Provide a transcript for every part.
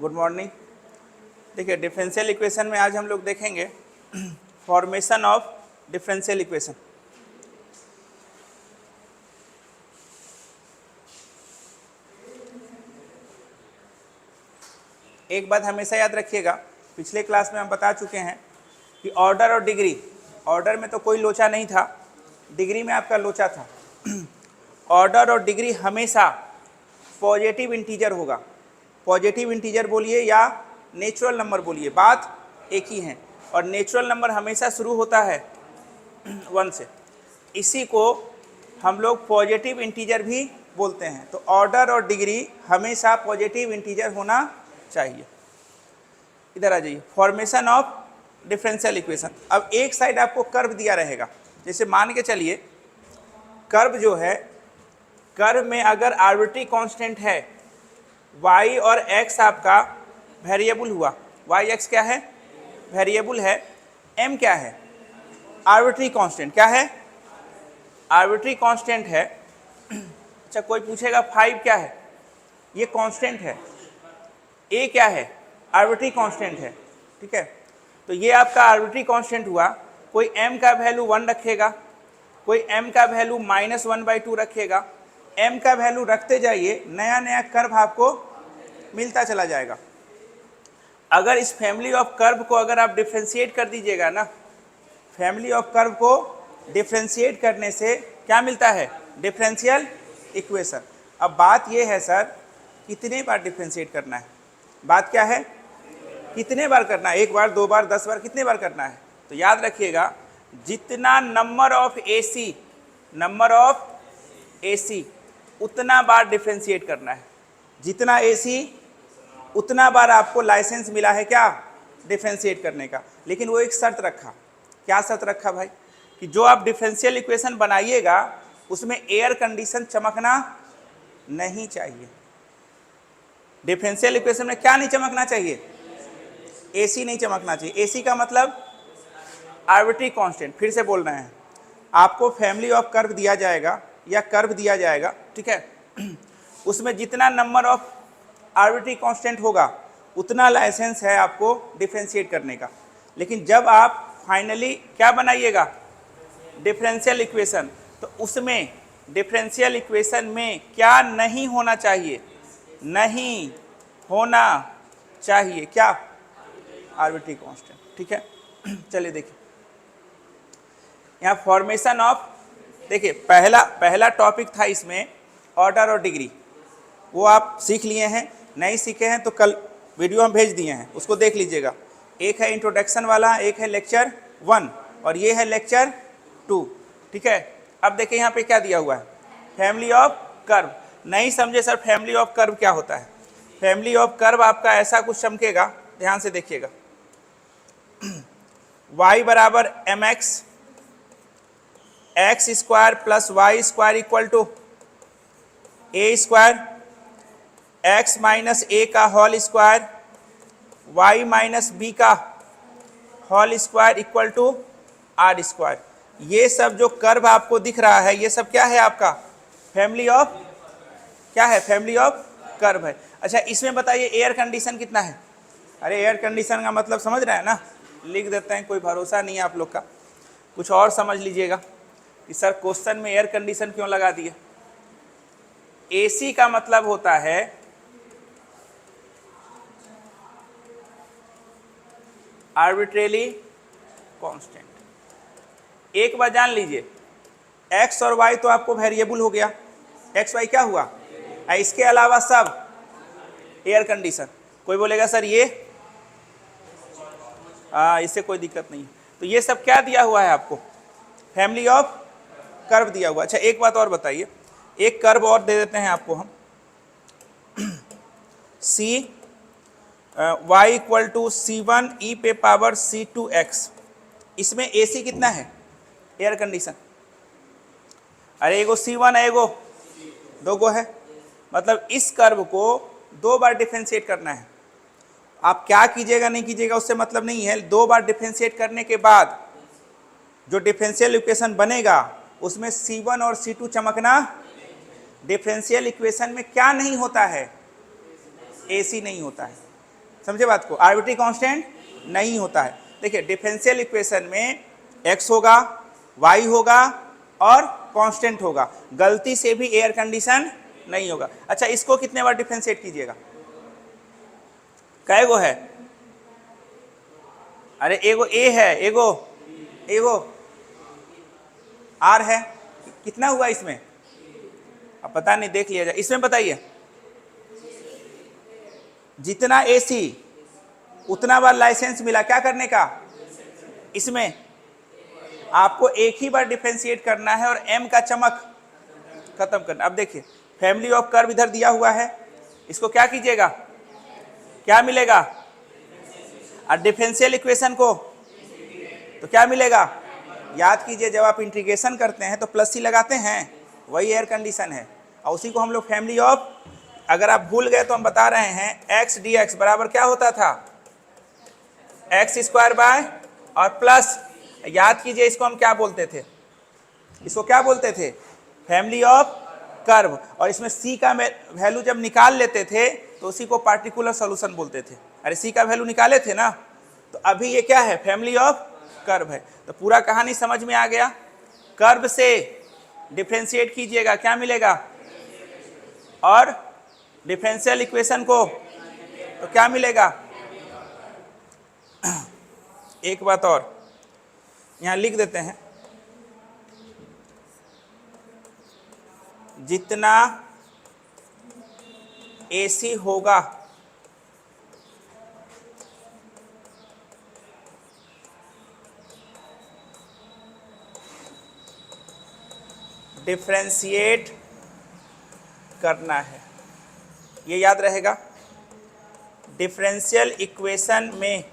Good morning. देखिए differential equation में आज हम लोग देखेंगे फॉर्मेशन ऑफ डिफरेंशियल इक्वेशन। एक बात हमेशा याद रखिएगा, पिछले क्लास में हम बता चुके हैं कि ऑर्डर और डिग्री, ऑर्डर में तो कोई लोचा नहीं था, डिग्री में आपका लोचा था। ऑर्डर और डिग्री हमेशा पॉजिटिव इंटीजर होगा। पॉजिटिव इंटीजर बोलिए या नेचुरल नंबर बोलिए, बात एक ही है। और नेचुरल नंबर हमेशा शुरू होता है 1 से, इसी को हम लोग पॉजिटिव इंटीजर भी बोलते हैं। तो ऑर्डर और डिग्री हमेशा पॉजिटिव इंटीजर होना चाहिए। इधर आ जाइए, फॉर्मेशन ऑफ डिफरेंशियल इक्वेशन। अब एक साइड आपको कर्व दिया रहेगा, जैसे मान के चलिए कर्व जो है, कर्व में अगर आर्बिट्री कांस्टेंट है y और x आपका वेरिएबल हुआ, y x क्या है, वेरिएबल है, m क्या है, आर्बिट्री कांस्टेंट। क्या है, आर्बिट्री कांस्टेंट है। अच्छा कोई पूछेगा 5 क्या है, ये कांस्टेंट है। a क्या है, आर्बिट्री कांस्टेंट है। ठीक है, तो ये आपका आर्बिट्री कांस्टेंट हुआ। कोई m का वैल्यू 1 रखेगा, कोई m का वैल्यू -1/2 रखेगा। m का वैल्यू रखते जाइए, नया नया कर्व आपको मिलता चला जाएगा। अगर इस फैमिली ऑफ कर्व को अगर आप डिफ्रेंशिएट कर दीजिएगा ना, फैमिली ऑफ कर्व को डिफ्रेंशिएट करने से क्या मिलता है, डिफरेंशियल इक्वेशन। अब बात ये है सर, कितने बार डिफ्रेंशिएट करना है, बात क्या है, कितने बार करना है, 1 बार 2 बार 10 बार, कितने बार करना है। तो याद रखिएगा, जितना नंबर ऑफ AC उतना बार डिफ्रेंशिएट करना है। जितना AC उतना बार आपको लाइसेंस मिला है क्या, डिफ्रेंशिएट करने का। लेकिन वो एक शर्त रखा। क्या शर्त रखा भाई, कि जो आप डिफरेंशियल इक्वेशन बनाइएगा उसमें एयर कंडीशन चमकना नहीं चाहिए। डिफरेंशियल इक्वेशन में क्या नहीं चमकना चाहिए, AC नहीं चमकना चाहिए। AC का मतलब आर्बिट्री कांस्टेंट। फिर से बोल रहे हैं, आपको फैमिली ऑफ कर्व दिया जाएगा या कर्व दिया जाएगा, ठीक है, उसमें जितना नंबर ऑफ आर्बिट्री कांस्टेंट होगा उतना लाइसेंस है आपको डिफरेंशिएट करने का। लेकिन जब आप फाइनली क्या बनाइएगा, डिफरेंशियल इक्वेशन, तो उसमें डिफरेंशियल इक्वेशन में क्या नहीं होना चाहिए, नहीं होना चाहिए क्या, आर्बिट्री कांस्टेंट। ठीक है, चलिए देखिए यहाँ फॉर्मेशन ऑफ, देखिए पहला टॉपिक था इसमें ऑर्डर और डिग्री, वो आप सीख लिए हैं। नहीं सीखे हैं तो कल वीडियो हम भेज दिए हैं, उसको देख लीजिएगा। एक है इंट्रोडक्शन वाला, एक है लेक्चर 1 और ये है लेक्चर 2। ठीक है, अब देखिए यहाँ पे क्या दिया हुआ है, फैमिली ऑफ कर्व। नहीं समझे सर फैमिली ऑफ कर्व क्या होता है, फैमिली ऑफ कर्व आपका ऐसा कुछ चमकेगा, ध्यान से देखिएगा। y बराबर mx, x square plus y square equal to a square, x minus a का whole square, y minus b का whole square equal to r square. ये सब जो कर्व आपको दिख रहा है, ये सब क्या है आपका, फैमिली ऑफ, क्या है, फैमिली ऑफ कर्व है। अच्छा इसमें बताइए एयर कंडीशन कितना है। अरे एयर कंडीशन का मतलब समझ रहे हैं ना, लिख देते हैं, कोई भरोसा नहीं है आप लोग का। कुछ और समझ लीजिएगा कि सर क्वेश्चन में एयर कंडीशन क्यों लगा दिए। AC का मतलब होता है आर्बिट्रेली कांस्टेंट। एक बार जान लीजिए, x और y तो आपको वेरिएबल हो गया, x y क्या हुआ, इसके अलावा सब एयर कंडीशन। कोई बोलेगा सर ये इससे कोई दिक्कत नहीं है, तो ये सब क्या दिया हुआ है आपको, फैमिली ऑफ कर्व दिया हुआ। अच्छा एक बात और बताइए, एक कर्व और दे देते हैं आपको हम, c y equal to C1 e पे पावर C2x। इसमें AC कितना है, एयर कंडीशन। अरे एगो C1 है, एगो 2 गो है, मतलब इस कर्व को 2 बार डिफरेंशिएट करना है। आप क्या कीजिएगा नहीं कीजिएगा उससे मतलब नहीं है, 2 बार डिफरेंशिएट करने के बाद जो डिफरेंशियल इक्वेशन बनेगा उसमें C1 और C2 चमकना। डिफरेंशियल इक्वेशन में क्या नहीं होता है, AC नहीं होता है। समझे बात को, आर्बिट्री कांस्टेंट नहीं होता है। देखिए डिफरेंशियल इक्वेशन में x होगा, y होगा और कांस्टेंट होगा, गलती से भी एयर कंडीशन नहीं होगा। अच्छा इसको कितने बार डिफरेंशिएट कीजिएगा, कै गो है, अरे एगो a है, एगो r है, कितना हुआ इसमें, अब पता नहीं, देख लिया जाए। इसमें बताइए जितना AC उतना बार लाइसेंस मिला क्या करने का, इसमें आपको एक ही बार डिफरेंशिएट करना है और m का चमक खत्म करना। अब देखिए फैमिली ऑफ कर्व इधर दिया हुआ है, इसको क्या कीजिएगा, क्या मिलेगा, और डिफरेंशियल इक्वेशन को तो क्या मिलेगा, याद कीजिए जब आप इंटीग्रेशन करते हैं तो प्लस सी लगाते हैं, वही एयर कंडीशन है, और उसी को हम लोग फैमिली ऑफ, अगर आप भूल गए तो हम बता रहे हैं x dx बराबर क्या होता था, x स्क्वायर बाय और प्लस, याद कीजिए इसको हम क्या बोलते थे, इसको क्या बोलते थे, फैमिली ऑफ कर्व, और इसमें c का वैल्यू जब निकाल लेते थे तो उसी को पार्टिकुलर सॉल्यूशन बोलते थे। अरे c का वैल्यू निकाले थे ना, तो अभी ये क्या है, फैमिली ऑफ कर्व है। तो पूरा कहानी समझ में आ गया, कर्व से डिफरेंशिएट कीजिएगा क्या मिलेगा, और डिफरेंशियल इक्वेशन को तो क्या मिलेगा। एक बात और यहाँ लिख देते हैं, जितना AC होगा डिफरेंशिएट करना है, ये याद रहेगा। डिफरेंशियल इक्वेशन में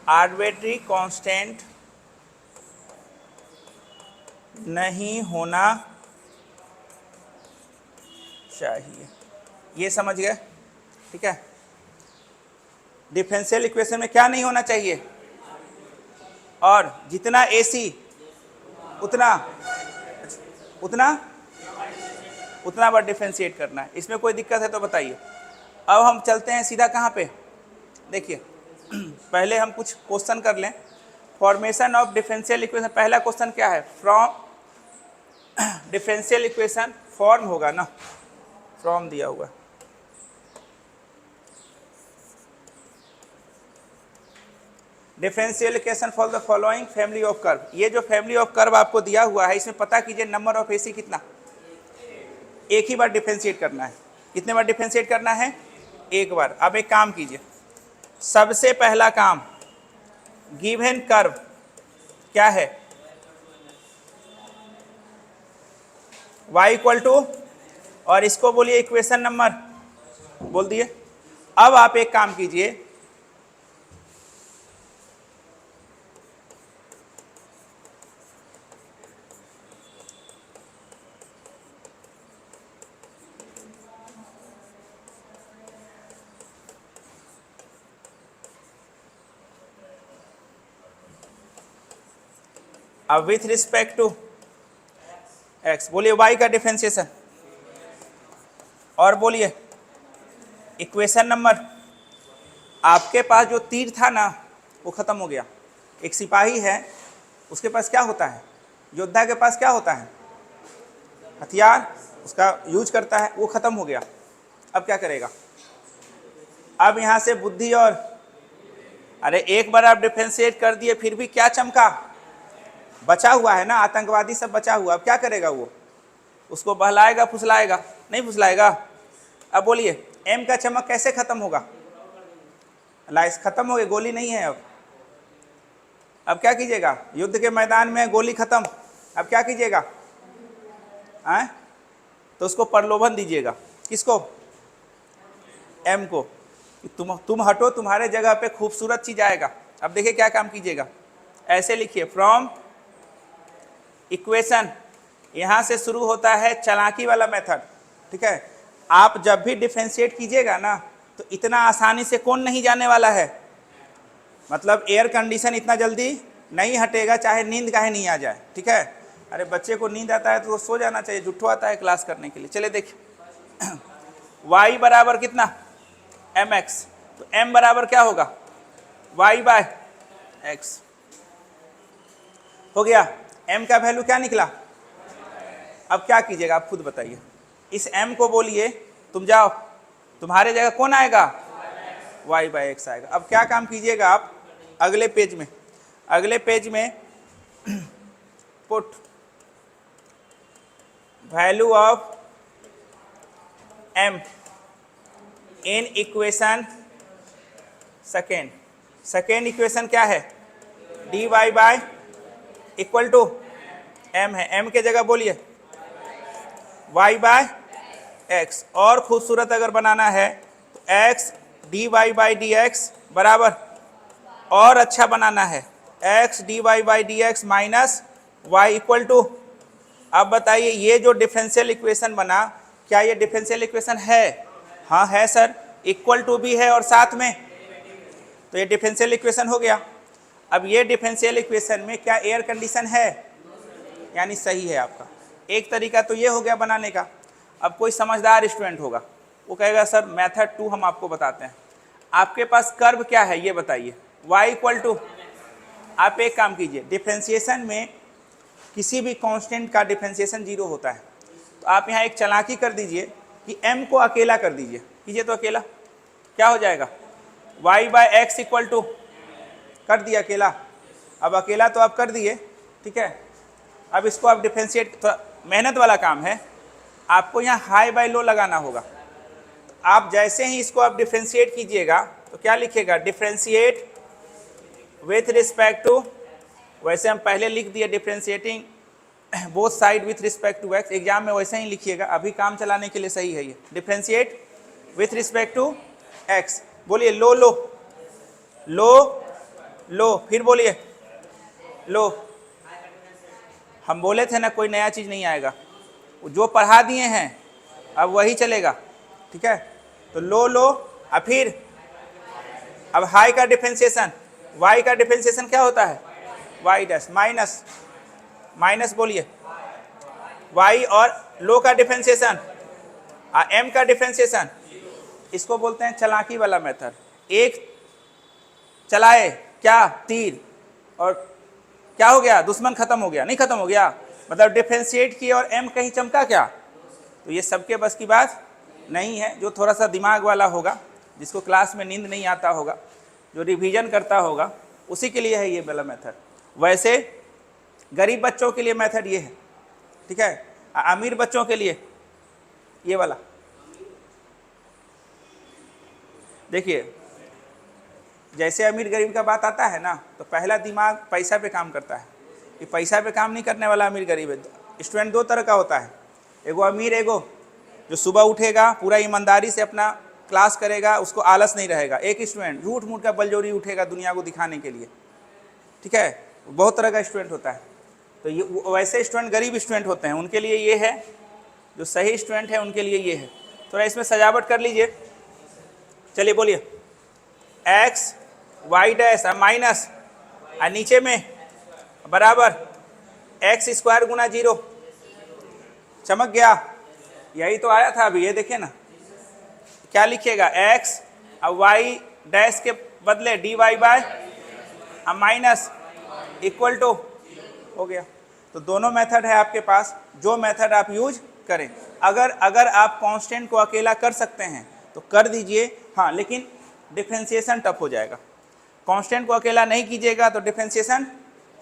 आर्बिट्री कांस्टेंट नहीं होना चाहिए, ये समझ गए, ठीक है। डिफरेंशियल इक्वेशन में क्या नहीं होना चाहिए, और जितना AC उतना बार डिफरेंशिएट करना है। इसमें कोई दिक्कत है तो बताइए। अब हम चलते हैं सीधा कहाँ पे, देखिए पहले हम कुछ क्वेश्चन कर लें। फॉर्मेशन ऑफ डिफरेंशियल इक्वेशन, पहला क्वेश्चन क्या है, फ्रॉम डिफरेंशियल इक्वेशन फॉर्म होगा ना, फ्रॉम दिया हुआ, differential equation for the following family of curve. ये जो फैमिली ऑफ कर्व आपको दिया हुआ है इसमें पता कीजिए नंबर ऑफ AC कितना, एक ही बार डिफरेंशिएट करना है। कितने बार डिफरेंशिएट करना है, एक बार। अब एक काम कीजिए, सबसे पहला काम, गिवन कर्व क्या है, y इक्वल टू, और इसको बोलिए इक्वेशन नंबर, बोल दिए। अब आप एक काम कीजिए, अब विथ रिस्पेक्ट टू x बोलिए y का डिफरेंशिएशन, और बोलिए इक्वेशन नंबर। आपके पास जो तीर था ना वो खत्म हो गया। एक सिपाही है, उसके पास क्या होता है, योद्धा के पास क्या होता है, हथियार, उसका यूज करता है, वो खत्म हो गया। अब क्या करेगा, अब यहाँ से बुद्धि और, अरे एक बार आप डिफरेंशिएट कर दिए फिर भी क्या चमका, बचा हुआ है ना, आतंकवादी सब बचा हुआ। अब क्या करेगा वो, उसको बहलाएगा, फुसलाएगा, नहीं फुसलाएगा। अब बोलिए M का चमक कैसे खत्म होगा, लाइस खत्म हो गई, गोली नहीं है। अब क्या कीजिएगा, युद्ध के मैदान में गोली खत्म, अब क्या कीजिएगा, तो उसको प्रलोभन दीजिएगा, किसको, M को, तुम हटो, तुम्हारे जगह पे खूबसूरत चीज आएगा। अब देखिए क्या काम कीजिएगा, ऐसे लिखिए, फ्रॉम इक्वेशन, यहाँ से शुरू होता है चालाकी वाला मेथड, ठीक है। आप जब भी डिफरेंशिएट कीजिएगा ना तो इतना आसानी से कौन नहीं जाने वाला है, मतलब एयर कंडीशन इतना जल्दी नहीं हटेगा, चाहे नींद काहे नहीं आ जाए, ठीक है। अरे बच्चे को नींद आता है तो वो सो जाना चाहिए, जुट्ठो आता है क्लास करने के लिए। चले देखिए y बराबर कितना, एम एक्स, तो एम बराबर क्या होगा, वाई बाय एक्स। हो गया, m का वैल्यू क्या निकला। अब क्या कीजिएगा आप खुद बताइए, इस m को बोलिए तुम जाओ, तुम्हारे जगह कौन आएगा, y बाय एक्स आएगा। अब क्या काम कीजिएगा आप, अगले पेज में put value of m in equation second equation क्या है, dy by equal to m है, m के जगह बोलिए y बाय एक्स, और खूबसूरत अगर बनाना है तो x dy by D X बराबर, और अच्छा बनाना है x dy by D X minus Y equal to. अब बताइए ये जो डिफरेंशियल इक्वेशन बना, क्या ये डिफरेंशियल इक्वेशन है, हाँ है सर, इक्वल टू भी है और साथ में, तो ये डिफरेंशियल इक्वेशन हो गया। अब ये डिफरेंशियल इक्वेशन में क्या एयर कंडीशन है, यानी सही है आपका। एक तरीका तो ये हो गया बनाने का। अब कोई समझदार स्टूडेंट होगा वो कहेगा सर मेथड 2 हम आपको बताते हैं, आपके पास कर्व क्या है ये बताइए, y इक्वल टू, आप एक काम कीजिए, डिफरेंशिएशन में किसी भी कांस्टेंट का डिफरेंशिएशन 0 होता है, तो आप यहाँ एक चालाकी कर दीजिए कि m को अकेला कर दीजिए, कीजिए तो अकेला, क्या हो जाएगा, y by X equal to, कर दिया अकेला। अब अकेला तो आप कर दिए, ठीक है। अब इसको आप डिफरेंशिएट, तो मेहनत वाला काम है, आपको यहाँ हाई बाय लो लगाना होगा। तो आप जैसे ही इसको आप डिफरेंशिएट कीजिएगा तो क्या लिखिएगा, डिफरेंशिएट विथ रिस्पेक्ट टू, वैसे हम पहले लिख दिए differentiating both side with respect to X, exam में वैसे ही लिखिएगा, अभी काम चलाने के लिए सही है ये, differentiate with respect to X. बोलिए लो लो लो लो, फिर बोलिए लो। हम बोले थे ना कोई नया चीज़ नहीं आएगा, जो पढ़ा दिए हैं अब वही चलेगा, ठीक है। तो लो लो, अब फिर अब हाई का डिफरेंशिएशन, y का डिफरेंशिएशन क्या होता है, y डैश माइनस माइनस, बोलिए y, और लो का डिफरेंशिएशन m का डिफरेंशिएशन, इसको बोलते हैं चालाकी वाला मेथड। एक चलाए क्या, तीर, और क्या हो गया, दुश्मन खत्म हो गया, नहीं खत्म हो गया, मतलब डिफरेंशिएट किया और m कहीं चमका क्या। तो ये सबके बस की बात नहीं है, जो थोड़ा सा दिमाग वाला होगा, जिसको क्लास में नींद नहीं आता होगा, जो रिवीजन करता होगा, उसी के लिए है ये वाला मेथड। वैसे गरीब बच्चों के लिए मेथड ये है, ठीक है, अमीर बच्चों के लिए ये वाला। देखिए जैसे अमीर गरीब का बात आता है ना, तो पहला दिमाग पैसा पे काम करता है, कि पैसा पे काम नहीं करने वाला अमीर गरीब है। स्टूडेंट दो तरह का होता है, एगो अमीर, एगो जो सुबह उठेगा पूरा ईमानदारी से अपना क्लास करेगा, उसको आलस नहीं रहेगा। एक स्टूडेंट झूठ मूठ का बलजोरी उठेगा दुनिया को दिखाने के लिए, ठीक है, बहुत तरह का स्टूडेंट होता है। तो ये वैसे स्टूडेंट गरीब स्टूडेंट होते हैं, उनके लिए ये है, जो सही स्टूडेंट है उनके लिए ये है। थोड़ा इसमें सजावट कर लीजिए, चलिए बोलिए एक्स वाई डैश माइनस, और नीचे में बराबर एक्स स्क्वायर गुना 0, चमक गया, यही तो आया था अभी, ये देखिए ना, क्या लिखिएगा एक्स और वाई डैश के बदले D Y by minus equal to, हो गया। तो दोनों मेथड है आपके पास, जो मेथड आप यूज करें। अगर आप कांस्टेंट को अकेला कर सकते हैं तो कर दीजिए, हाँ, लेकिन डिफरेंशिएशन टफ हो जाएगा। कांस्टेंट को अकेला नहीं कीजिएगा तो डिफरेंशिएशन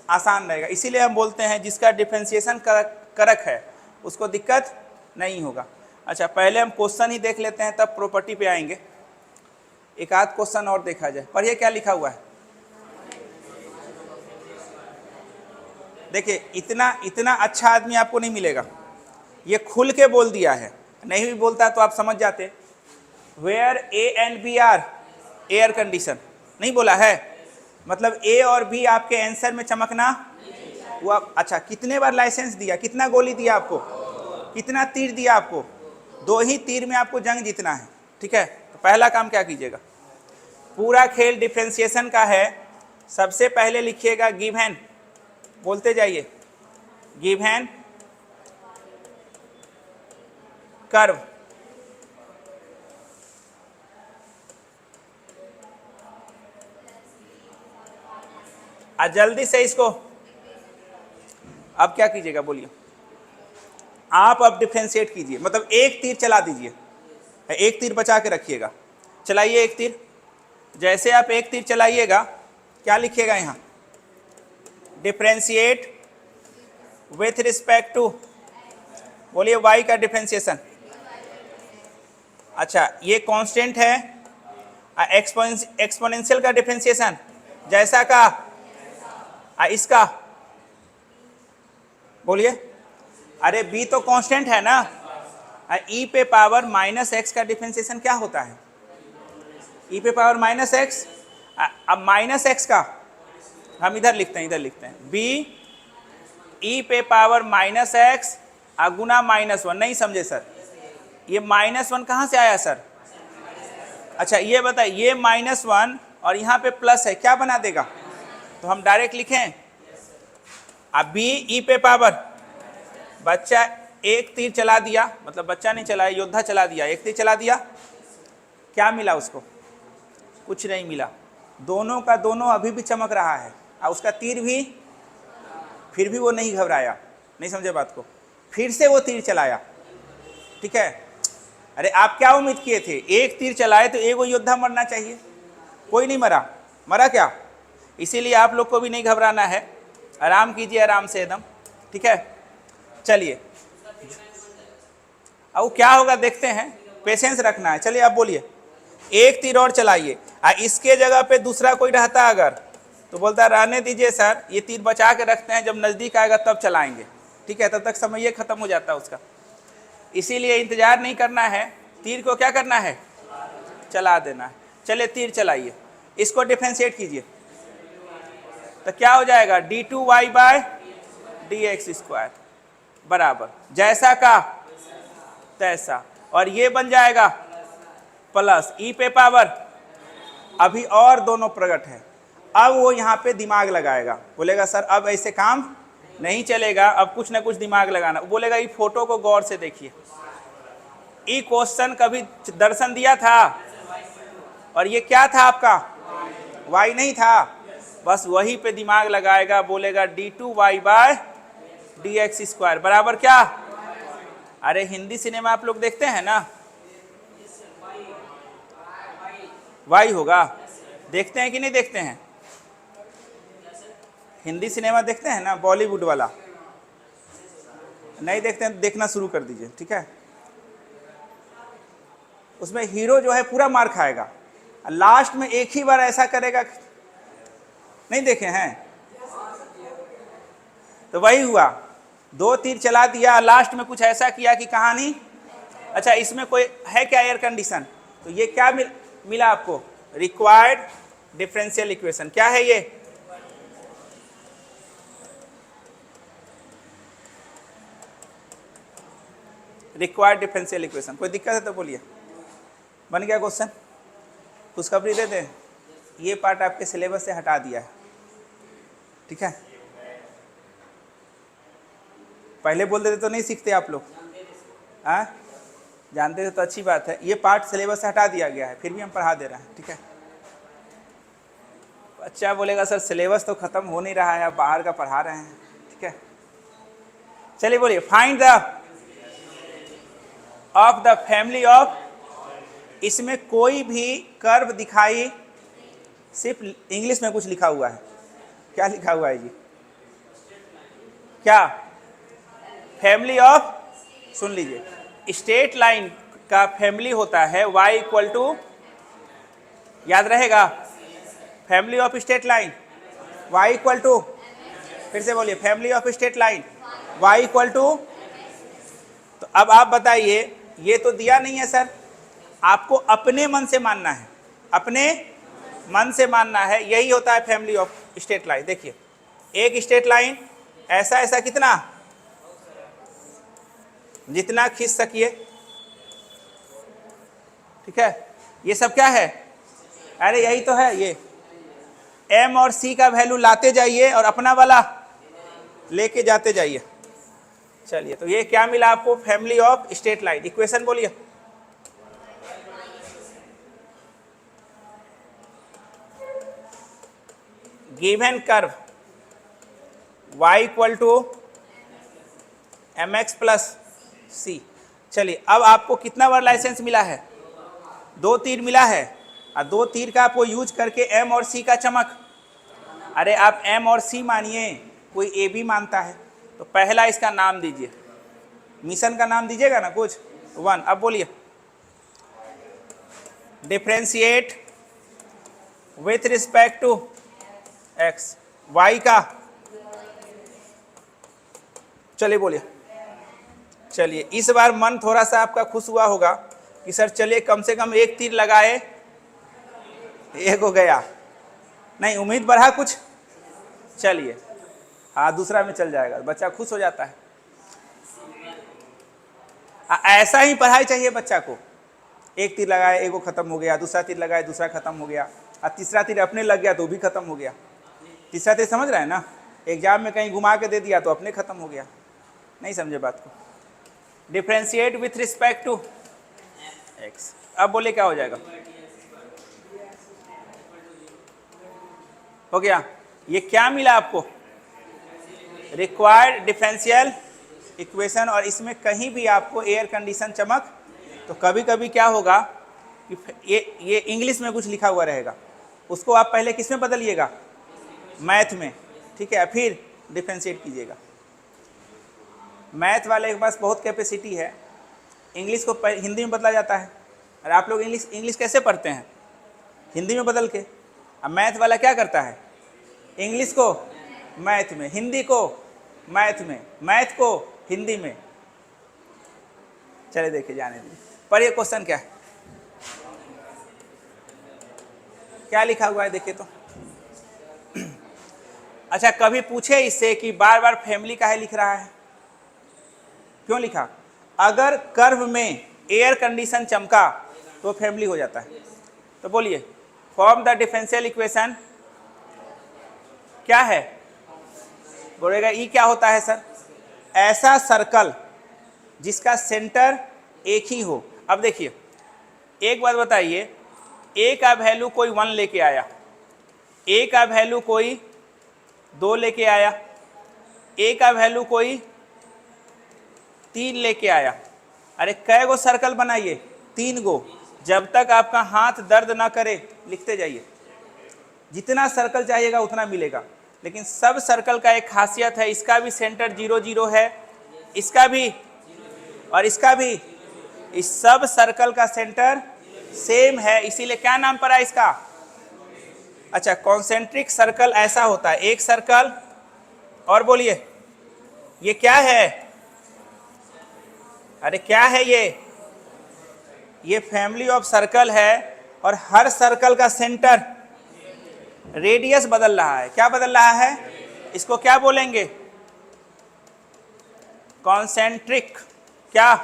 आसान रहेगा। इसीलिए हम बोलते हैं जिसका डिफरेंशिएशन करक है उसको दिक्कत नहीं होगा। अच्छा, पहले हम क्वेश्चन ही देख लेते हैं, तब प्रॉपर्टी पे आएंगे। एक आध क्वेश्चन और देखा जाए, पढ़िए क्या लिखा हुआ है। देखिए इतना अच्छा आदमी आपको नहीं मिलेगा, ये खुल के बोल दिया है, नहीं भी बोलता तो आप समझ जाते। Where A and B are air condition, नहीं बोला है, मतलब ए और बी आपके आंसर में चमकना हुआ। अच्छा, कितने बार लाइसेंस दिया, कितना गोली दिया आपको, कितना तीर दिया आपको, 2 ही तीर में आपको जंग जीतना है, ठीक है। तो पहला काम क्या कीजिएगा, पूरा खेल डिफरेंशिएशन का है। सबसे पहले लिखिएगा गिवन, बोलते जाइए गिवन कर्व, जल्दी से इसको अब क्या कीजिएगा बोलिए, आप अब डिफ्रेंशिएट कीजिए, मतलब एक तीर चला दीजिए, एक तीर बचा के रखिएगा, चलाइए एक तीर। जैसे आप एक तीर चलाइएगा क्या लिखिएगा यहाँ, डिफ्रेंशिएट विथ रिस्पेक्ट टू, बोलिए y का डिफ्रेंशिएशन। अच्छा ये कांस्टेंट है, एक्सपोनेंशियल का डिफ्रेंशिएशन जैसा का, इसका बोलिए, अरे b तो कांस्टेंट है ना, e पे पावर माइनस एक्स का डिफ्रेंशिएशन क्या होता है, e पे पावर माइनस एक्स। अब माइनस एक्स का हम इधर लिखते हैं, b e पे पावर माइनस एक्स गुना -1। नहीं समझे सर, ये -1 कहाँ से आया सर? अच्छा ये बताइए, ये -1 और यहाँ पे प्लस है, क्या बना देगा? तो हम डायरेक्ट लिखें, अब b e पे पावर, बच्चा एक तीर चला दिया, मतलब बच्चा नहीं चलाया, योद्धा चला दिया, एक तीर चला दिया, क्या मिला उसको? कुछ नहीं मिला। दोनों का दोनों अभी भी चमक रहा है और उसका तीर भी, फिर भी वो नहीं घबराया। नहीं समझे बात को? फिर से वो तीर चलाया, ठीक है। अरे आप क्या उम्मीद किए थे, एक तीर चलाए तो एक वो योद्धा मरना चाहिए, कोई नहीं मरा। मरा क्या? इसीलिए आप लोग को भी नहीं घबराना है, आराम कीजिए, आराम से एकदम, ठीक है। चलिए अब क्या होगा देखते हैं, पेशेंस रखना है। चलिए आप बोलिए, एक तीर और चलाइए, इसके जगह पे दूसरा कोई रहता अगर तो बोलता रहने दीजिए सर, ये तीर बचा के रखते हैं, जब नज़दीक आएगा तब चलाएंगे, ठीक है। तब तक समय ये खत्म हो जाता है उसका, इसीलिए इंतजार नहीं करना है, तीर को क्या करना है, चला देना है। चलिए तीर चलाइए, इसको डिफरेंशिएट कीजिए तो क्या हो जाएगा, d2y बाय dx² बराबर जैसा का तैसा, और ये बन जाएगा प्लस e पे पावर, अभी और दोनों प्रकट है। अब वो यहाँ पे दिमाग लगाएगा, बोलेगा सर अब ऐसे काम नहीं चलेगा, अब कुछ ना कुछ दिमाग लगाना। बोलेगा ये फोटो को गौर से देखिए, ये क्वेश्चन कभी दर्शन दिया था और ये क्या था आपका, y नहीं था, बस वही पे दिमाग लगाएगा, बोलेगा d2y बाय dx² बराबर क्या? अरे हिंदी सिनेमा आप लोग देखते हैं ना, y होगा, देखते हैं कि नहीं देखते हैं? हिंदी सिनेमा देखते हैं ना, बॉलीवुड वाला? नहीं देखते हैं, देखना शुरू कर दीजिए, ठीक है। उसमें हीरो जो है पूरा मार खाएगा, लास्ट में एक ही बार ऐसा करेगा, नहीं देखे हैं? तो वही हुआ, दो तीर चला दिया, लास्ट में कुछ ऐसा किया कि कहानी। अच्छा इसमें कोई है क्या एयर कंडीशन? तो ये क्या मिला आपको, रिक्वायर्ड डिफरेंशियल इक्वेशन। क्या है ये? Required differential equation. कोई दिक्कत है तो बोलिए, बन गया क्वेश्चन। खुशखबरी दे दें, ये पार्ट आपके सिलेबस से हटा दिया है, ठीक है। पहले बोल देते तो नहीं सीखते आप लोग, हाँ जानते थे तो अच्छी बात है। ये पार्ट सिलेबस से हटा दिया गया है, फिर भी हम पढ़ा दे रहे हैं, ठीक है। बच्चा बोलेगा सर सिलेबस तो खत्म हो नहीं रहा है, अब बाहर का पढ़ा रहे हैं, ठीक है। चलिए बोलिए, find the of the family of, इसमें कोई भी कर्व दिखाई, सिर्फ इंग्लिश में कुछ लिखा हुआ है, क्या लिखा हुआ है जी? क्या? फैमिली ऑफ, सुन लीजिए, स्ट्रेट लाइन का फैमिली होता है y इक्वल टू, याद रहेगा, family of straight line y equal to, फिर से बोलिए, family of straight line y equal to. तो अब आप बताइए, ये तो दिया नहीं है सर, आपको अपने मन से मानना है, अपने मन से मानना है, यही होता है फैमिली ऑफ स्ट्रेट लाइन। देखिए एक स्ट्रेट लाइन ऐसा ऐसा कितना, जितना खींच सकिए, ठीक है। ये सब क्या है, अरे यही तो है, ये m और c का वैल्यू लाते जाइए और अपना वाला लेके जाते जाइए। चलिए तो ये क्या मिला आपको, family of straight line. Equation बोलिए, given curve y equal to mx plus C. चलिए अब आपको कितना बार लाइसेंस मिला है? 2 तीर मिला है, और 2 तीर का आपको यूज करके m और c का चमक। अरे आप m और c मानिए, कोई a भी मानता है, तो पहला इसका नाम दीजिए, मिशन का नाम दीजिएगा ना कुछ, 1। अब बोलिए, differentiate with respect to x, y का। चलिए बोलिए। चलिए इस बार मन थोड़ा सा आपका खुश हुआ होगा कि सर चलिए कम से कम 1 तीर लगाए, 1 हो गया, नहीं उम्मीद बढ़ा कुछ। चलिए हाँ, दूसरा में चल जाएगा, बच्चा खुश हो जाता है। ऐसा ही पढ़ाई चाहिए बच्चा को। 1 तीर लगाए, 1 खत्म हो गया, दूसरा तीर लगाए, दूसरा खत्म हो गया, और तीसरा तीर अपने लग गया तो भी खत्म हो गया। तीसरा तीर समझ रहे हैं ना, एग्जाम में कहीं घुमा के दे दिया तो अपने खत्म हो गया। नहीं समझे बात को? Differentiate with respect to x। अब बोले क्या हो जाएगा? हो गया। ये क्या मिला आपको? Required differential equation. और इसमें कहीं भी आपको एयर कंडीशन चमक, तो कभी कभी क्या होगा कि ये इंग्लिश में कुछ लिखा हुआ रहेगा, उसको आप पहले किस में बदलिएगा? मैथ में, ठीक है, फिर डिफरेंशिएट कीजिएगा। मैथ वाले के पास बहुत कैपेसिटी है, इंग्लिश को हिंदी में बदला जाता है। और आप लोग इंग्लिश कैसे पढ़ते हैं? हिंदी में बदल के। अब मैथ वाला क्या करता है? इंग्लिश को मैथ में, हिंदी को मैथ में, मैथ को हिंदी में। चले देखिए, जाने दीजिए। पर ये क्वेश्चन क्या है, क्या लिखा हुआ है देखिए तो। अच्छा, कभी पूछे इससे कि बार बार फैमिली काहे लिख रहा है? क्यों लिखा? अगर कर्व में एयर कंडीशन चमका तो फैमिली हो जाता है। तो बोलिए, फॉर्म द डिफरेंशियल इक्वेशन। क्या है? बोलेगा ई क्या होता है सर? ऐसा सर्कल जिसका सेंटर एक ही हो। अब देखिए एक बात बताइए, ए का वैल्यू कोई 1 लेके आया, ए का वैल्यू कोई 2 लेके आया, ए का वैल्यू कोई 3 लेके आया। अरे कै गो सर्कल बनाइए? 3 गो। जब तक आपका हाथ दर्द ना करे लिखते जाइए, जितना सर्कल चाहिएगा उतना मिलेगा। लेकिन सब सर्कल का एक खासियत है, इसका भी सेंटर 0 0 है, इसका भी और इसका भी। इस सब सर्कल का सेंटर सेम है, इसीलिए क्या नाम पड़ा इसका? अच्छा, कॉन्सेंट्रिक सर्कल ऐसा होता है, एक सर्कल। और बोलिए ये क्या है? अरे क्या है ये फैमिली ऑफ सर्कल है, और हर सर्कल का सेंटर रेडियस बदल रहा है। क्या बदल रहा है? इसको क्या बोलेंगे? कॉन्सेंट्रिक। क्या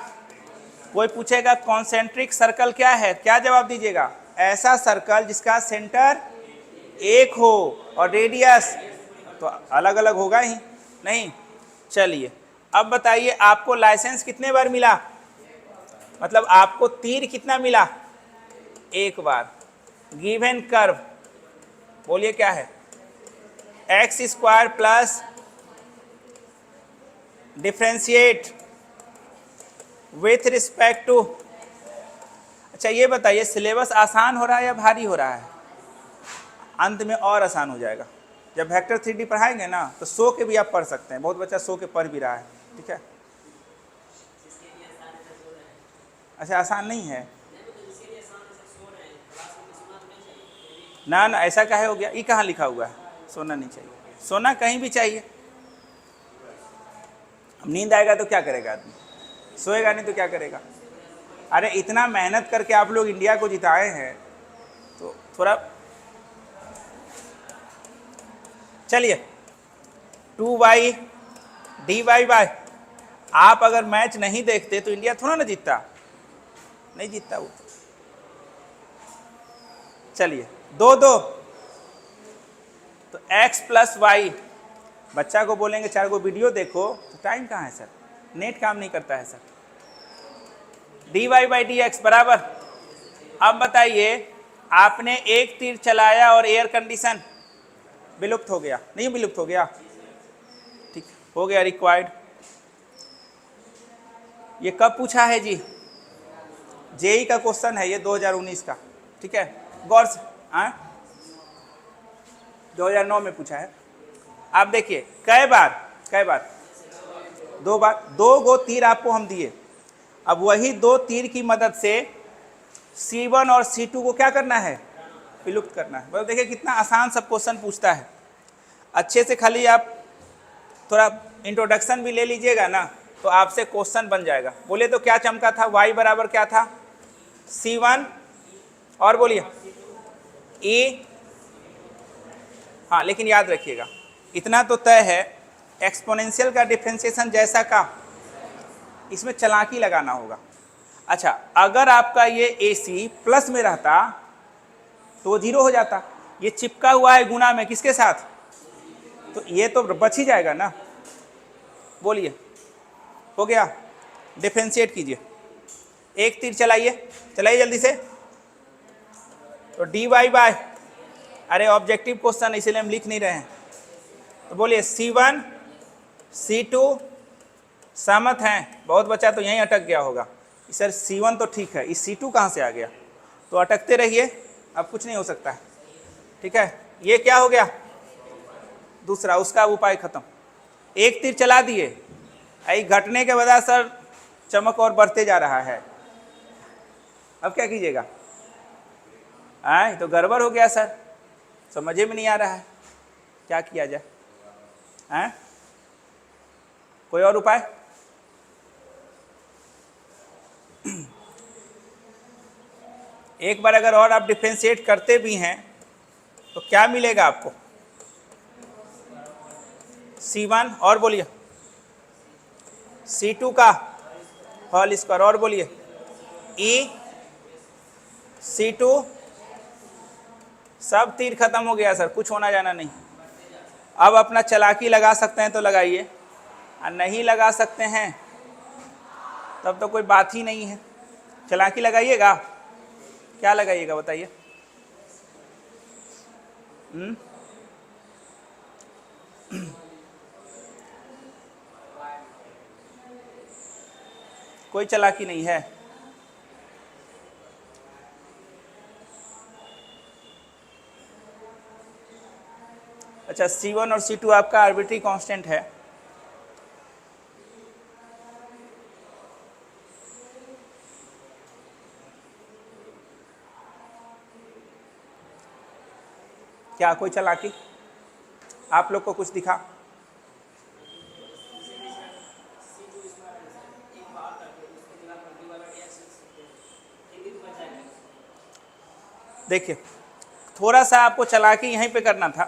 कोई पूछेगा कॉन्सेंट्रिक सर्कल क्या है, क्या जवाब दीजिएगा? ऐसा सर्कल जिसका सेंटर एक हो और रेडियस तो अलग अलग होगा ही नहीं। चलिए अब बताइए, आपको लाइसेंस कितने बार मिला? मतलब आपको तीर कितना मिला? 1 बार। गिवन कर्व बोलिए क्या है? X square plus differentiate with respect to. अच्छा ये बताइए, सिलेबस आसान हो रहा है या भारी हो रहा है? अंत में और आसान हो जाएगा। जब वेक्टर 3D पढ़ाएंगे ना तो 100 के भी आप पढ़ सकते हैं। बहुत बच्चा 100 के पढ़ भी रहा है, ठीक है। अच्छा आसान नहीं है ना, ना ऐसा काहे हो गया? ये कहाँ लिखा हुआ है सोना नहीं चाहिए? सोना कहीं भी चाहिए। नींद आएगा तो क्या करेगा आदमी? सोएगा नहीं तो क्या करेगा? अरे इतना मेहनत करके आप लोग इंडिया को जिताए हैं, तो थोड़ा। चलिए 2y dy बाय, आप अगर मैच नहीं देखते तो इंडिया थोड़ा ना जीतता, नहीं जीतता वो। चलिए 2 2 तो x प्लस वाई। बच्चा को बोलेंगे 4 गो वीडियो देखो, तो टाइम कहाँ है सर? नेट काम नहीं करता है sir. dy by D X बराबर। अब बताइए, आपने एक तीर चलाया और एयर कंडीशन विलुप्त हो गया, नहीं विलुप्त हो गया? हो गया रिक्वायर्ड। ये कब पूछा है जी? जेई का क्वेश्चन है ये 2019 का, ठीक है, गौर से। 2009 में पूछा है। आप देखिए कई बार 2 बार, 2 गो तीर आपको हम दिए। अब वही 2 तीर की मदद से C1 और C2 को क्या करना है? विलुप्त करना है। मतलब देखिए कितना आसान सब क्वेश्चन पूछता है। अच्छे से खाली आप थोड़ा इंट्रोडक्शन भी ले लीजिएगा ना तो आपसे क्वेश्चन बन जाएगा। बोले तो क्या चमका था? y बराबर क्या था? C1 और बोलिए E। हाँ लेकिन याद रखिएगा इतना तो तय है, एक्सपोनेंशियल का डिफरेंशिएशन जैसा का, इसमें चालाकी लगाना होगा। अच्छा, अगर आपका ये AC प्लस में रहता तो वो 0 हो जाता। ये चिपका हुआ है गुना में किसके साथ? तो ये तो बच ही जाएगा ना। बोलिए हो गया? डिफरेंशिएट कीजिए, एक तीर चलाइए जल्दी से। तो dy बाय, अरे ऑब्जेक्टिव क्वेश्चन इसलिए हम लिख नहीं रहे हैं। तो बोलिए C1 C2 सहमत हैं? बहुत बच्चा तो यहीं अटक गया होगा, सर C1 तो ठीक है, इस C2 कहाँ से आ गया? तो अटकते रहिए, अब कुछ नहीं हो सकता है, ठीक है। ये क्या हो गया? दूसरा, उसका उपाय खत्म। एक तीर चला दिए, आई घटने के बाद सर चमक और बढ़ते जा रहा है। अब क्या कीजिएगा? तो गड़बड़ हो गया सर, समझ में नहीं आ रहा है, क्या किया जाए? कोई और उपाय? एक बार अगर और आप डिफरेंशिएट करते भी हैं तो क्या मिलेगा आपको? C1 और बोलिए C2 का होल स्क्वायर और बोलिए E C2। सब तीर खत्म हो गया सर, कुछ होना जाना नहीं। अब अपना चालाकी लगा सकते हैं तो लगाइए, और नहीं लगा सकते हैं तब तो कोई बात ही नहीं है। चालाकी लगाइएगा, क्या लगाइएगा बताइए? कोई चालाकी नहीं है। अच्छा, C1 और C2 आपका आर्बिट्री कांस्टेंट है। क्या कोई चालाकी आप लोग को कुछ दिखा? देखिए थोड़ा सा आपको चालाकी यहीं पे करना था।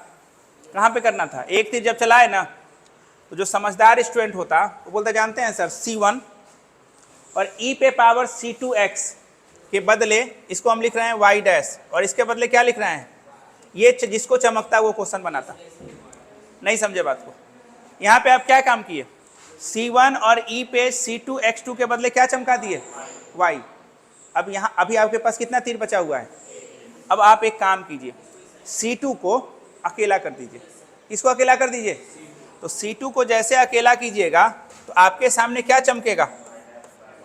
कहाँ पे करना था? एक तीर जब चलाए ना तो जो समझदार स्टूडेंट होता वो बोलता जानते हैं सर C1 और E पे पावर C2x के बदले इसको हम लिख रहे हैं y डैश, और इसके बदले क्या लिख रहे हैं? ये जिसको चमकता वो क्वेश्चन बनाता। नहीं समझे बात को? यहाँ पे आप क्या काम किए? C1 और E पे C2x2 के बदले क्या चमका दिए? y। अब यहाँ अभी आपके पास कितना तीर बचा हुआ है? अब आप एक काम कीजिए, C2 को अकेला कर दीजिए। इसको अकेला कर दीजिए। तो C2 को जैसे अकेला कीजिएगा तो आपके सामने क्या चमकेगा?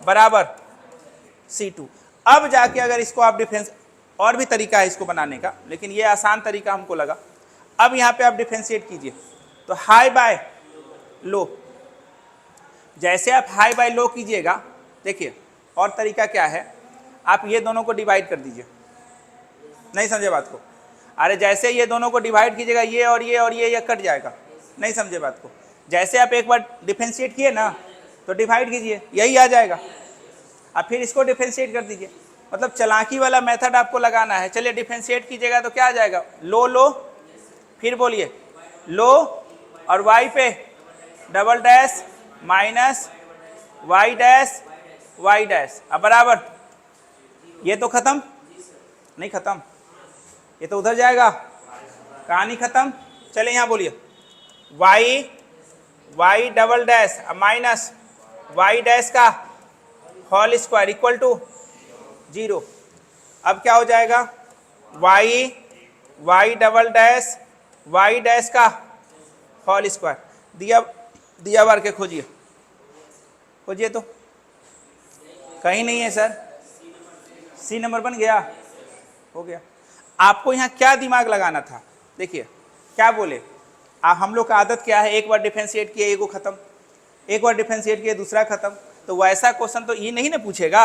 बराबर C2। अब जाके अगर इसको आप डिफरेंस, और भी तरीका है इसको बनाने का, लेकिन ये आसान तरीका हमको लगा। अब यहाँ पे आप डिफरेंशिएट कीजिए, तो हाई बाय लो। जैसे आप हाई बाय लो कीजिएगा, देखिए और तरीका क्या है, आप ये दोनों को डिवाइड कर दीजिए। नहीं समझे बात को? अरे जैसे ये दोनों को डिवाइड कीजिएगा, ये और ये कट जाएगा। नहीं समझे बात को? जैसे आप एक बार डिफरेंशिएट किए ना तो डिवाइड कीजिए, यही आ जाएगा। अब फिर इसको डिफरेंशिएट कर दीजिए। मतलब चालाकी वाला मेथड आपको लगाना है। चलिए डिफरेंशिएट कीजिएगा तो क्या आ जाएगा? लो लो, फिर बोलिए लो और y पे double dash minus y dash. अब बराबर, ये तो खत्म नहीं? खत्म, ये तो उधर जाएगा, कहानी खत्म। चले यहाँ बोलिए y double dash minus y dash का होल स्क्वायर इक्वल टू 0। अब क्या हो जाएगा? y double dash y dash का होल स्क्वायर। दिया बार के खोजिए, खोजिए तो कहीं नहीं है सर। सी नंबर बन गया, हो गया। आपको यहाँ क्या दिमाग लगाना था, देखिए क्या बोले हम लोग का आदत क्या है, एक बार डिफरेंशिएट किए एगो खत्म, एक बार डिफरेंशिएट किए दूसरा खत्म। तो वैसा क्वेश्चन तो ये नहीं ना पूछेगा,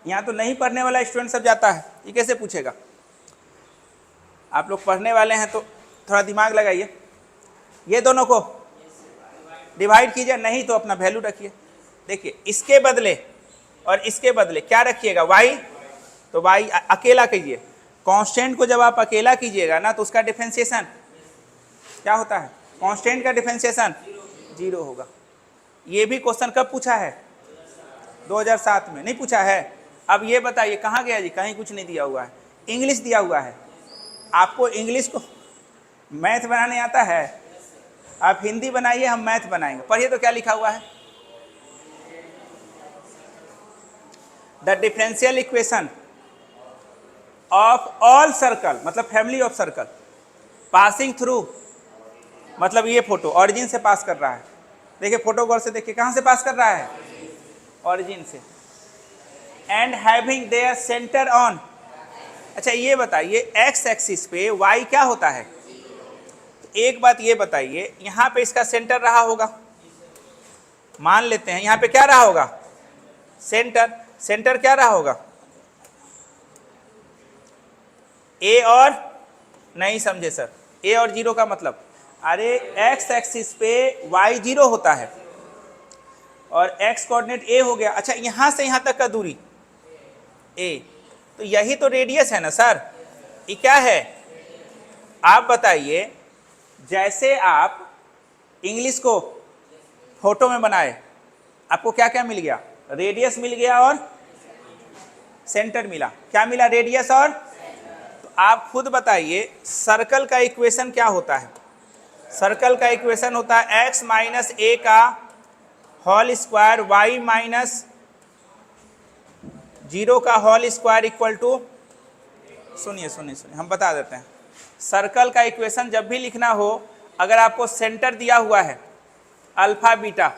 यहाँ तो नहीं पढ़ने वाला स्टूडेंट सब जाता है, ये कैसे पूछेगा। आप लोग पढ़ने वाले हैं तो थोड़ा दिमाग लगाइए, ये दोनों को डिवाइड कीजिए, नहीं तो अपना वैल्यू रखिए। देखिए इसके बदले और इसके बदले क्या रखिएगा, y, तो y अकेला कीजिए। कांस्टेंट को जब आप अकेला कीजिएगा ना तो उसका डिफरेंशिएशन क्या होता है, कांस्टेंट का डिफरेंशिएशन 0 होगा। ये भी क्वेश्चन कब पूछा है, 2007 में, नहीं पूछा है। अब ये बताइए कहाँ गया जी, कहीं कुछ नहीं दिया हुआ है, इंग्लिश दिया हुआ है। आपको इंग्लिश को मैथ बनाने आता है, आप हिंदी बनाइए, हम मैथ बनाएंगे। पढ़िए तो क्या लिखा हुआ है, the differential equation of all circle, मतलब family of circle passing through, मतलब ये फोटो ऑरिजिन से पास कर रहा है। देखिए फोटो गौर से देखिए, कहाँ से पास कर रहा है, ऑरिजिन से। And having their centre on, अच्छा ये बताइए एक्स एक्सिस पे वाई क्या होता है। तो एक बात ये बताइए, यहाँ पे इसका सेंटर रहा होगा, मान लेते हैं यहाँ पे क्या रहा होगा, सेंटर। सेंटर क्या रहा होगा, ए और, नहीं समझे सर, ए और 0 का मतलब, अरे एक्स एक्सिस पे वाई 0 होता है और एक्स कोऑर्डिनेट ए हो गया। अच्छा यहाँ से यहाँ तक का दूरी ए, तो यही तो रेडियस है ना सर, ये क्या है। आप बताइए, जैसे आप इंग्लिश को फोटो में बनाए, आपको क्या क्या मिल गया, रेडियस मिल गया और सेंटर मिला, क्या मिला, रेडियस और। तो आप खुद बताइए सर्कल का इक्वेशन क्या होता है, सर्कल का इक्वेशन होता है x माइनस ए का होल स्क्वायर y माइनस 0 का होल स्क्वायर इक्वल टू, सुनिए सुनिए सुनिए हम बता देते हैं। सर्कल का इक्वेशन जब भी लिखना हो, अगर आपको सेंटर दिया हुआ है अल्फा बीटा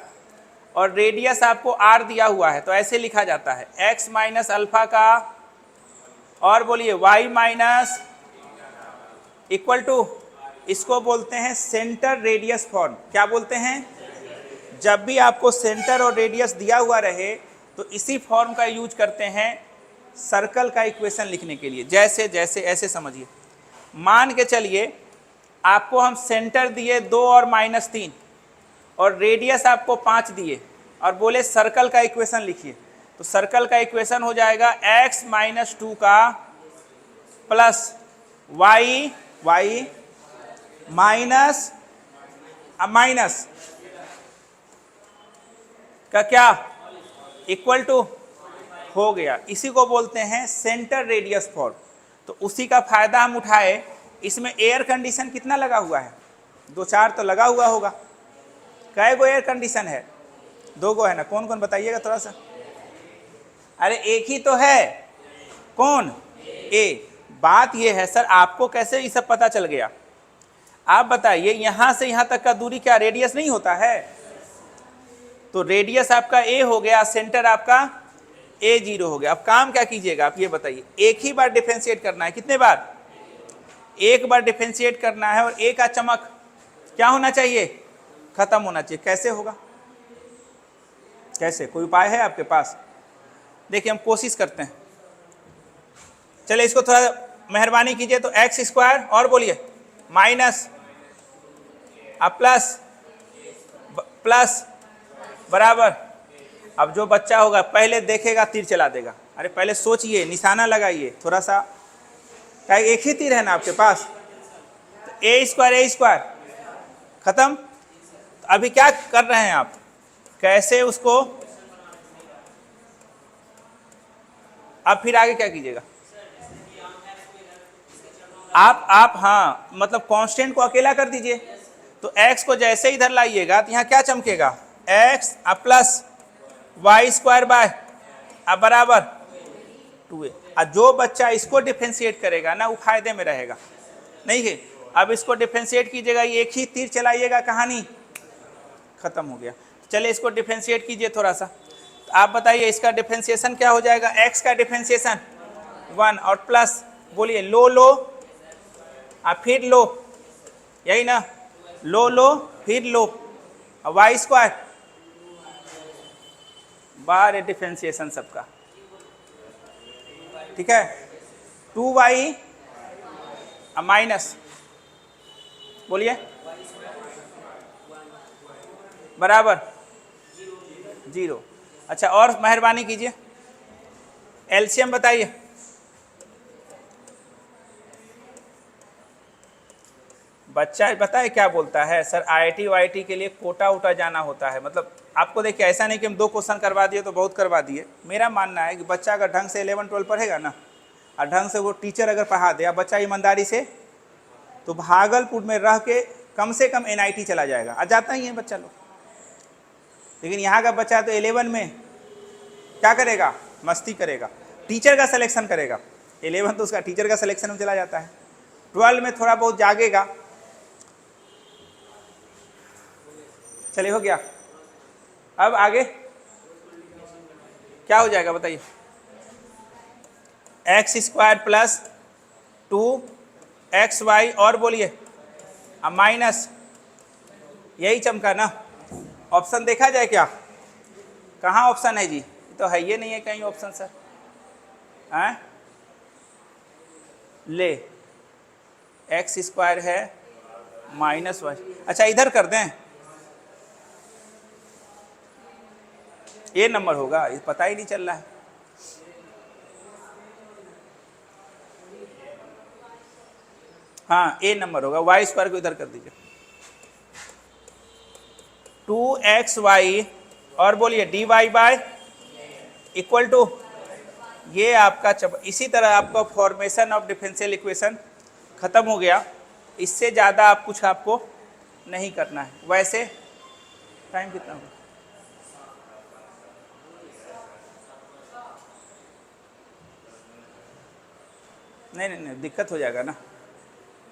और रेडियस आपको r दिया हुआ है, तो ऐसे लिखा जाता है x माइनस अल्फा का, और बोलिए y माइनस इक्वल टू, इसको बोलते हैं सेंटर रेडियस फॉर्म। क्या बोलते हैं, जब भी आपको सेंटर और रेडियस दिया हुआ रहे तो इसी फॉर्म का यूज करते हैं सर्कल का इक्वेशन लिखने के लिए। जैसे जैसे ऐसे समझिए, मान के चलिए आपको हम सेंटर दिए 2 और -3 और रेडियस आपको 5 दिए और बोले सर्कल का इक्वेशन लिखिए, तो सर्कल का इक्वेशन हो जाएगा x माइनस 2 का प्लस y माइनस माइनस का क्या इक्वल टू हो गया। इसी को बोलते हैं सेंटर रेडियस फॉर्म। तो उसी का फायदा हम उठाए। इसमें एयर कंडीशन कितना लगा हुआ है, 2-4 तो लगा हुआ होगा। कै गो एयर कंडीशन है, 2 गो है ना, कौन कौन बताइएगा थोड़ा सा। अरे एक ही तो है, कौन, ए। बात ये है सर, आपको कैसे ये सब पता चल गया, आप बताइए। यहां से यहां तक का दूरी क्या रेडियस नहीं होता है, तो रेडियस आपका ए हो गया, सेंटर आपका A0 हो गया। अब काम क्या कीजिएगा आप ये बताइए, एक ही बार डिफरेंशिएट करना है, कितने बार, एक बार डिफरेंशिएट करना है और ए का चमक क्या होना चाहिए, खत्म होना चाहिए। कैसे होगा, कैसे, कोई उपाय है आपके पास। देखिए हम कोशिश करते हैं, चलिए इसको थोड़ा मेहरबानी कीजिए। तो एक्स स्क्वायर और बोलिए माइनस अब प्लस बराबर। अब जो बच्चा होगा पहले देखेगा तीर चला देगा। अरे पहले सोचिए, निशाना लगाइए थोड़ा सा, क्या एक ही तीर है ना आपके पास। तो ए स्क्वायर खत्म। तो अभी क्या कर रहे हैं आप, कैसे उसको, अब फिर आगे क्या कीजिएगा आप हाँ, मतलब कांस्टेंट को अकेला कर दीजिए। तो x को जैसे इधर लाइएगा तो यहाँ क्या चमकेगा, x plus Y square by अब बराबर 2a। और जो बच्चा इसको डिफरेंशिएट करेगा ना वो फायदे में रहेगा। नहीं है, अब इसको डिफरेंशिएट कीजिएगा, ये एक ही तीर चलाइएगा, कहानी खत्म हो गया। चलिए इसको डिफरेंशिएट कीजिए थोड़ा सा। तो आप बताइए इसका डिफरेंशिएशन क्या हो जाएगा, x का डिफरेंशिएशन 1 और प्लस बोलिए लो लो फिर लो, यही ना, लो लो फिर लो, वाई स्क्वायर बाहर है डिफरेंशिएशन सबका, ठीक है। 2y माइनस बोलिए बराबर 0। अच्छा और मेहरबानी कीजिए एलसीएम बताइए। बच्चा बताए क्या बोलता है, सर आईआईटी वाईआईटी के लिए कोटा वोटा जाना होता है। मतलब आपको देखिए ऐसा नहीं कि हम 2 क्वेश्चन करवा दिए तो बहुत करवा दिए। मेरा मानना है कि बच्चा अगर ढंग से 11-12 पढ़ेगा ना, और ढंग से वो टीचर अगर पढ़ा दे, बच्चा ईमानदारी से, तो भागलपुर में रह के कम एनआईटी चला जाएगा। आ जाता ही है बच्चा लोग। लेकिन यहाँ का बच्चा तो 11 में क्या करेगा, मस्ती करेगा, टीचर का सिलेक्शन करेगा। 11 तो उसका टीचर का सिलेक्शन में चला जाता है। 12 में थोड़ा बहुत जागेगा। चलिए हो गया। अब आगे क्या हो जाएगा बताइए, एक्स स्क्वायर प्लस 2xy और बोलिए माइनस, यही चमका ना। ऑप्शन देखा जाए क्या, कहाँ ऑप्शन है जी, तो है ये नहीं है कहीं ऑप्शन सर, हैं ले एक्स स्क्वायर है माइनस वाई। अच्छा इधर कर दें, ये नंबर होगा, ये पता ही नहीं चल रहा है। हाँ ए नंबर होगा, वाई स्क्वायर को इधर कर दीजिए। 2xy और बोलिए dy बाय इक्वल टू, ये आपका इसी तरह आपका फॉर्मेशन ऑफ डिफरेंशियल इक्वेशन खत्म हो गया। इससे ज़्यादा आप कुछ आपको नहीं करना है। वैसे टाइम कितना होगा, नहीं दिक्कत हो जाएगा ना।